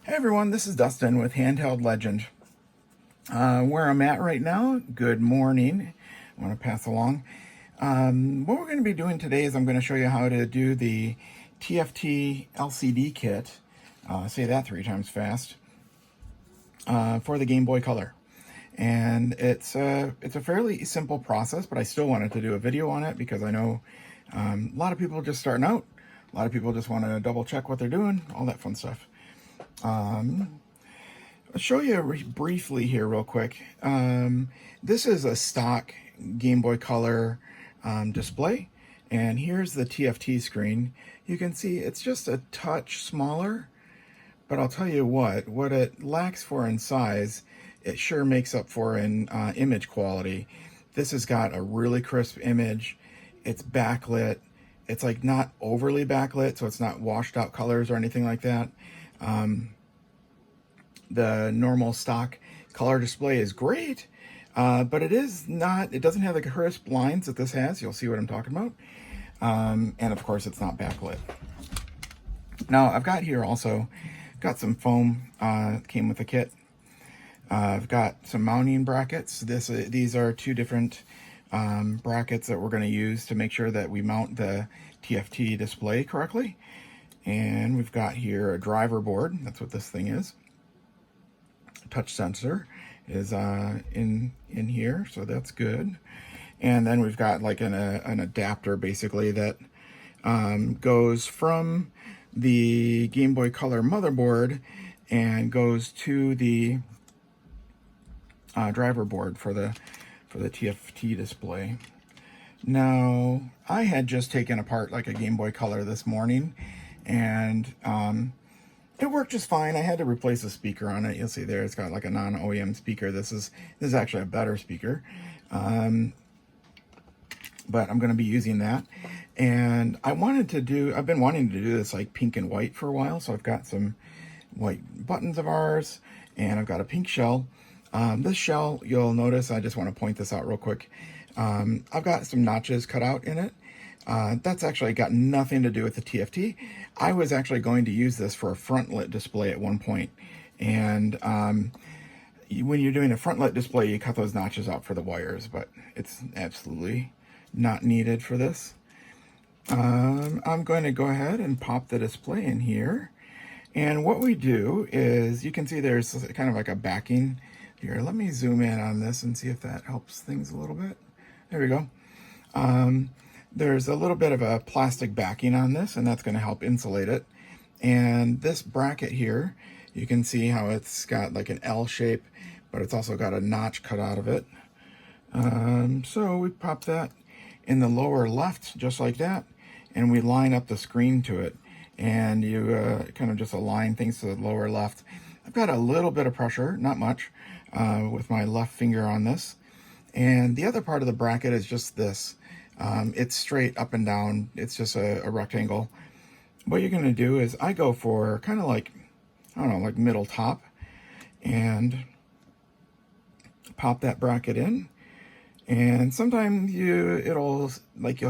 Hey everyone, this is Dustin with Handheld Legend. Where I'm at right now, good morning. I want to pass along. What we're going to be doing today is I'm going to show you how to do the TFT LCD kit, say that 3 times fast, for the Game Boy Color. And it's a fairly simple process, but I still wanted to do a video on it because I know a lot of people are just starting out. A lot of people just want to double check what they're doing, all that fun stuff. I'll show you briefly here real quick. This is a stock Game Boy Color display, and here's the TFT screen. You can see it's just a touch smaller, but I'll tell you what it lacks for in size, it sure makes up for in image quality. This has got a really crisp image. It's backlit. It's like not overly backlit, so it's not washed out colors or anything like that. The normal stock color display is great, but it doesn't have the crisp lines that this has. You'll see what I'm talking about. And of course it's not backlit. Now I've got here also, got some foam, came with the kit. I've got some mounting brackets. These are 2 different brackets that we're going to use to make sure that we mount the TFT display correctly. And we've got here a driver board. That's what this thing is. Touch sensor is in here, so that's good. And then we've got like an adapter basically that goes from the Game Boy Color motherboard and goes to the driver board for the TFT display. Now, I had just taken apart like a Game Boy Color this morning, and it worked just fine. I had to replace a speaker on it. You'll see there it's got like a non-OEM speaker. This is actually a better speaker, but I'm going to be using that. And I've been wanting to do this like pink and white for a while. So I've got some white buttons of ours, and I've got a pink shell. This shell, you'll notice, I just want to point this out real quick. I've got some notches cut out in it. That's actually got nothing to do with the TFT. I was actually going to use this for a front-lit display at one point. And when you're doing a front-lit display, you cut those notches out for the wires, but it's absolutely not needed for this. I'm going to go ahead and pop the display in here. And what we do is, you can see there's kind of like a backing here. Let me zoom in on this and see if that helps things a little bit. There we go. There's a little bit of a plastic backing on this, and that's going to help insulate it. And this bracket here, you can see how it's got like an L shape, but it's also got a notch cut out of it. So we pop that in the lower left, just like that, and we line up the screen to it. And you kind of just align things to the lower left. I've got a little bit of pressure, not much, with my left finger on this. And the other part of the bracket is just this. It's straight up and down. It's just a rectangle. What you're going to do is I go for kind of like, I don't know, like middle top, and pop that bracket in. And sometimes you'll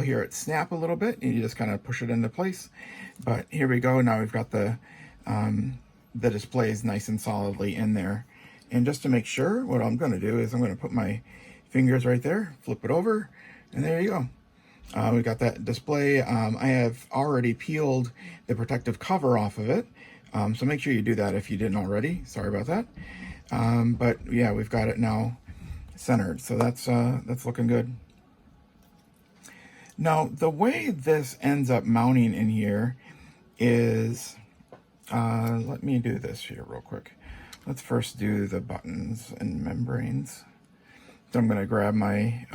hear it snap a little bit, and you just kind of push it into place. But here we go. Now we've got the displays nice and solidly in there. And just to make sure, what I'm going to do is I'm going to put my fingers right there, flip it over, and there you go. We've got that display. I have already peeled the protective cover off of it, so make sure you do that if you didn't already. Sorry about that. But yeah, we've got it now centered, so that's looking good. Now, the way this ends up mounting in here is, let me do this here real quick. Let's first do the buttons and membranes. So I'm going to grab my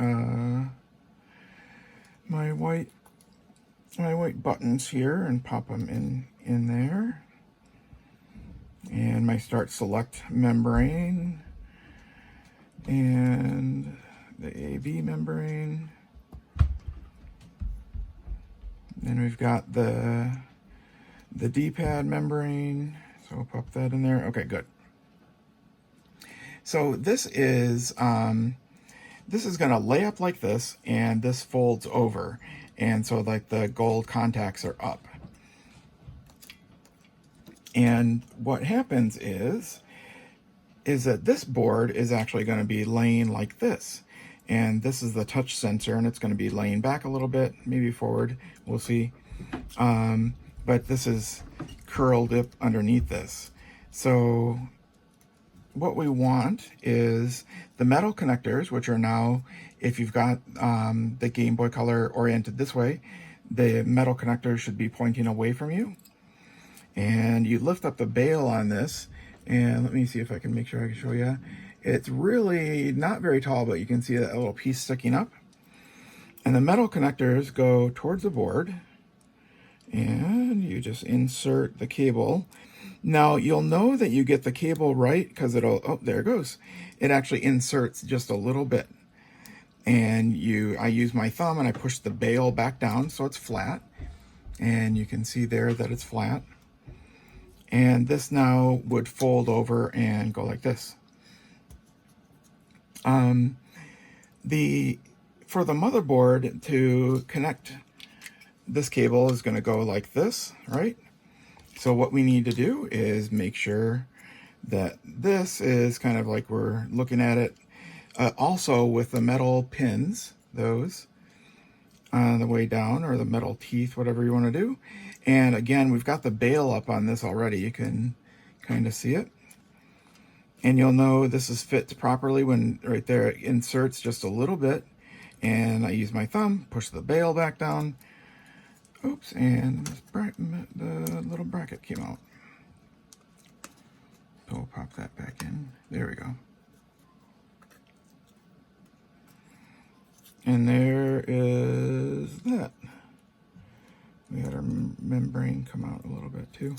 my white buttons here and pop them in there. And my start select membrane and the AV membrane. Then we've got the D-pad membrane, so we'll pop that in there. Okay, good. So this is going to lay up like this, and this folds over, and so like the gold contacts are up. And what happens is that this board is actually going to be laying like this. And this is the touch sensor, and it's going to be laying back a little bit, maybe forward, we'll see. But this is curled up underneath this. So what we want is the metal connectors, which are now, if you've got the Game Boy Color oriented this way, the metal connectors should be pointing away from you. And you lift up the bail on this, and let me see if I can make sure I can show you. It's really not very tall, but you can see that little piece sticking up. And the metal connectors go towards the board, and you just insert the cable. Now you'll know that you get the cable right because it'll, oh, there it goes. It actually inserts just a little bit. And I use my thumb and I push the bail back down so it's flat. And you can see there that it's flat. And this now would fold over and go like this. For the motherboard to connect, this cable is going to go like this, right? So what we need to do is make sure that this is kind of like we're looking at it. Also with the metal pins, those on the way down, or the metal teeth, whatever you want to do. And again, we've got the bail up on this already. You can kind of see it. And you'll know this is fit properly when right there it inserts just a little bit. And I use my thumb, push the bail back down. Oops, and the little bracket came out. So we'll pop that back in. There we go. And there is that. We had our membrane come out a little bit too.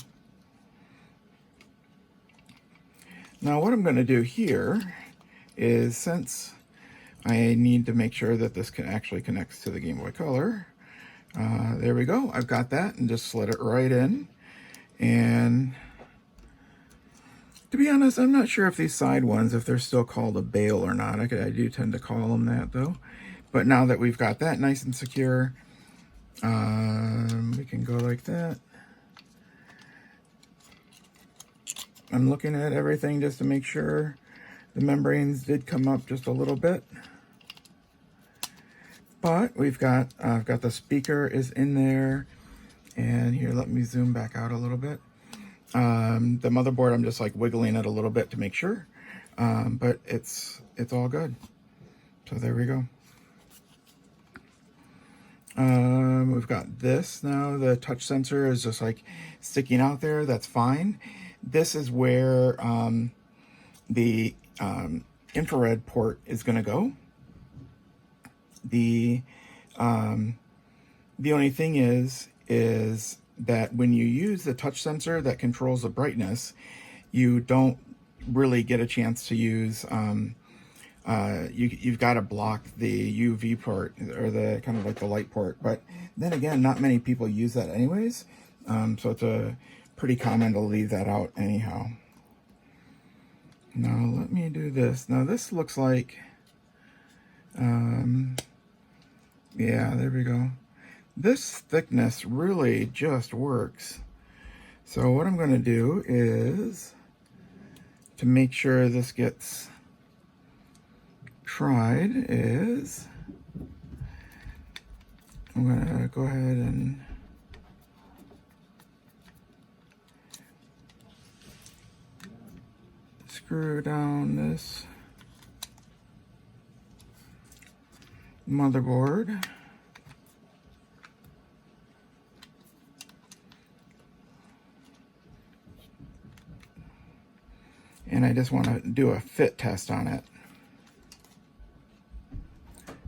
Now what I'm going to do here is, since I need to make sure that this actually connects to the Game Boy Color, there we go. I've got that, and just slid it right in. And to be honest, I'm not sure if these side ones, if they're still called a bail or not. I do tend to call them that though. But now that we've got that nice and secure, we can go like that. I'm looking at everything just to make sure the membranes did come up just a little bit. But we've got, I've got the speaker is in there. And here, let me zoom back out a little bit. The motherboard, I'm just like wiggling it a little bit to make sure. But it's all good. So there we go. We've got this now. The touch sensor is just like sticking out there. That's fine. This is where the infrared port is going to go. The only thing is that when you use the touch sensor that controls the brightness, you don't really get a chance to use you've got to block the UV port, or the kind of like the light port. But then again, not many people use that anyways, so it's pretty common to leave that out anyhow. Now let me do this. Now this looks like yeah, there we go. This thickness really just works. So what I'm going to do is, to make sure this gets tried, is I'm going to go ahead and screw down this motherboard. And I just want to do a fit test on it.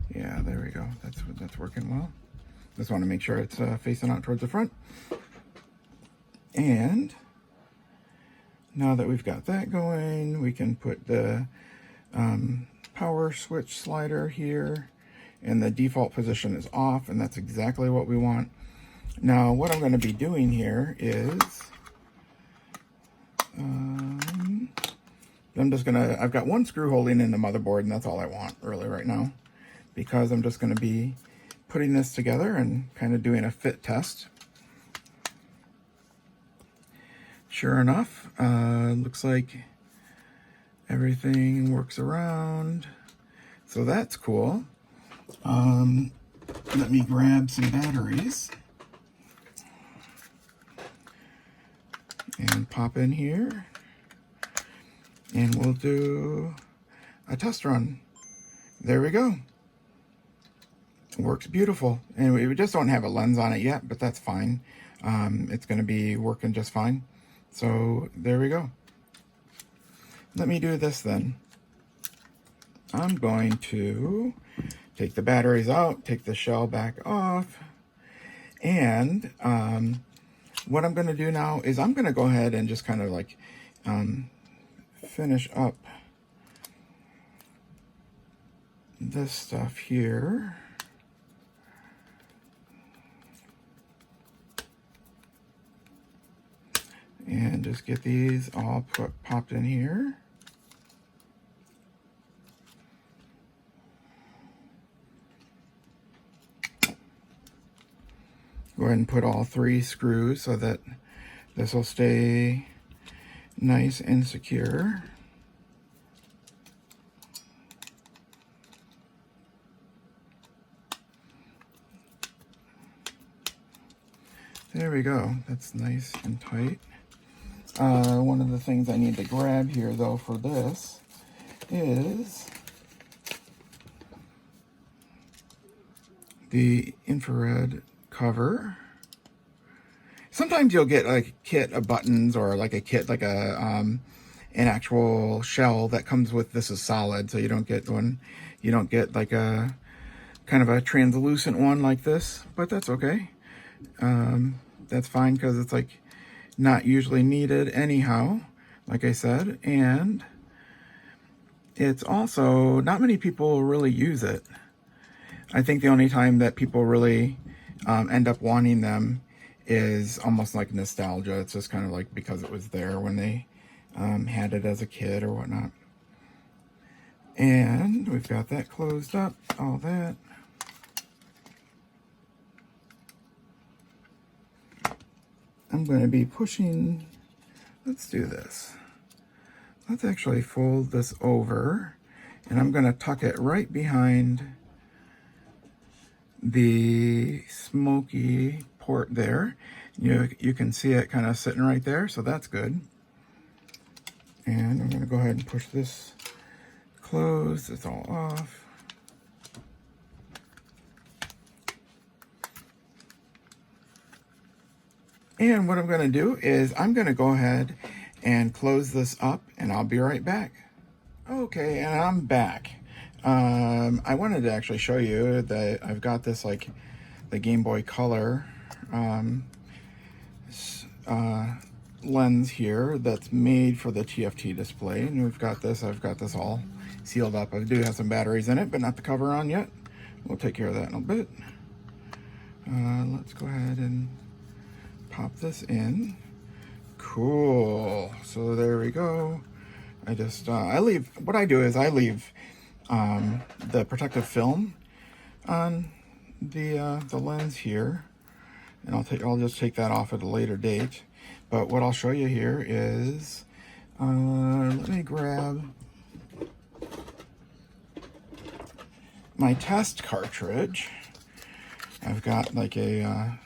Yeah, there we go. That's working well. Just want to make sure it's facing out towards the front. And now that we've got that going, we can put the power switch slider here, and the default position is off, and that's exactly what we want. Now what I'm going to be doing here is I've got one screw holding in the motherboard, and that's all I want really right now, because I'm just going to be putting this together and kind of doing a fit test. sure enough, looks like everything works around. So that's cool. Let me grab some batteries and pop in here, and we'll do a test run. There we go. Works beautiful. And we just don't have a lens on it yet, but that's fine. It's going to be working just fine. So there we go. Let me do this then. I'm going to take the batteries out, take the shell back off, and what I'm going to do now is I'm going to go ahead and just kind of like finish up this stuff here. And just get these all popped in here. Go ahead and put all 3 screws so that this will stay nice and secure. There we go. That's nice and tight. One of the things I need to grab here, though, for this is the infrared cover. Sometimes you'll get like a kit of buttons, or like a kit, like a an actual shell that comes with this is solid, so you don't get one. You don't get like a kind of a translucent one like this, but that's okay. That's fine because it's like not usually needed anyhow, like I said, and it's also not many people really use it. I think the only time that people really end up wanting them is almost like nostalgia. It's just kind of like because it was there when they had it as a kid or whatnot. And we've got that closed up, all that. I'm going to be pushing, let's do this. Let's actually fold this over, and I'm going to tuck it right behind the smoky port there. You can see it kind of sitting right there, so that's good. And I'm going to go ahead and push this closed. It's all off. And what I'm going to do is I'm going to go ahead and close this up, and I'll be right back. Okay, and I'm back. I wanted to actually show you that I've got this, like the Game Boy Color lens here that's made for the TFT display, and I've got this all sealed up. I do have some batteries in it, but not the cover on yet. We'll take care of that in a bit. Let's go ahead and pop this in. Cool. So there we go. I just I leave the protective film on the lens here, and I'll just take that off at a later date. But what I'll show you here is let me grab my test cartridge. I've got like a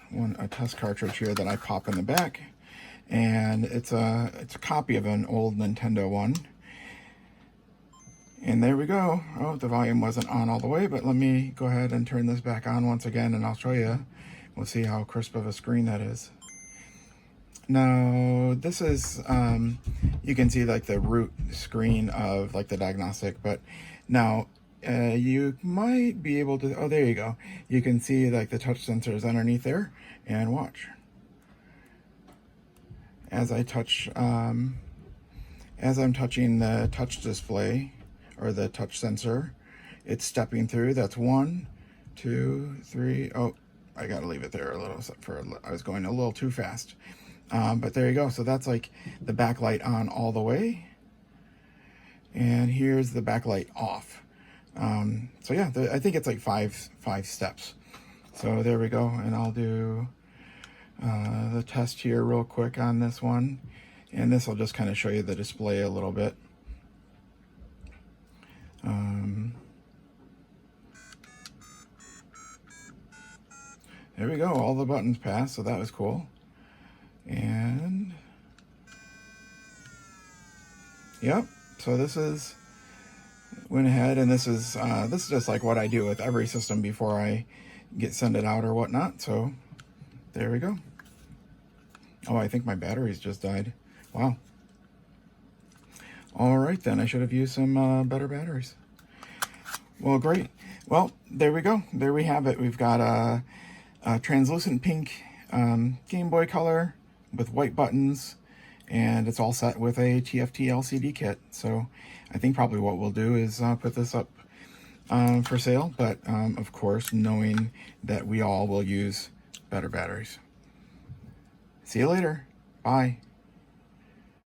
test cartridge here that I pop in the back, and it's a copy of an old Nintendo one. And there we go. Oh, the volume wasn't on all the way, but let me go ahead and turn this back on once again, and I'll show you. We'll see how crisp of a screen that is. Now, this is, you can see like the root screen of like the diagnostic, but now you might be able to, oh, there you go. You can see like the touch sensors underneath there, and watch. As I touch, as I'm touching the touch display, or the touch sensor, it's stepping through. That's 1, 2, 3. Oh, I gotta leave it there a little, I was going a little too fast. But there you go. So that's like the backlight on all the way. And here's the backlight off. So yeah, I think it's like five steps. So there we go. And I'll do the test here real quick on this one. And this will just kind of show you the display a little bit. There we go, all the buttons passed, so that was cool. And yep, so this is, went ahead, and this is just like what I do with every system before I send it out or whatnot. So there we go. Oh, I think my batteries just died. Wow. All right, then I should have used some better batteries. Well, great. Well, there we go. There we have it. We've got a translucent pink Game Boy Color with white buttons, and it's all set with a TFT LCD kit. So I think probably what we'll do is put this up for sale, but of course, knowing that we all will use better batteries. See you later. Bye.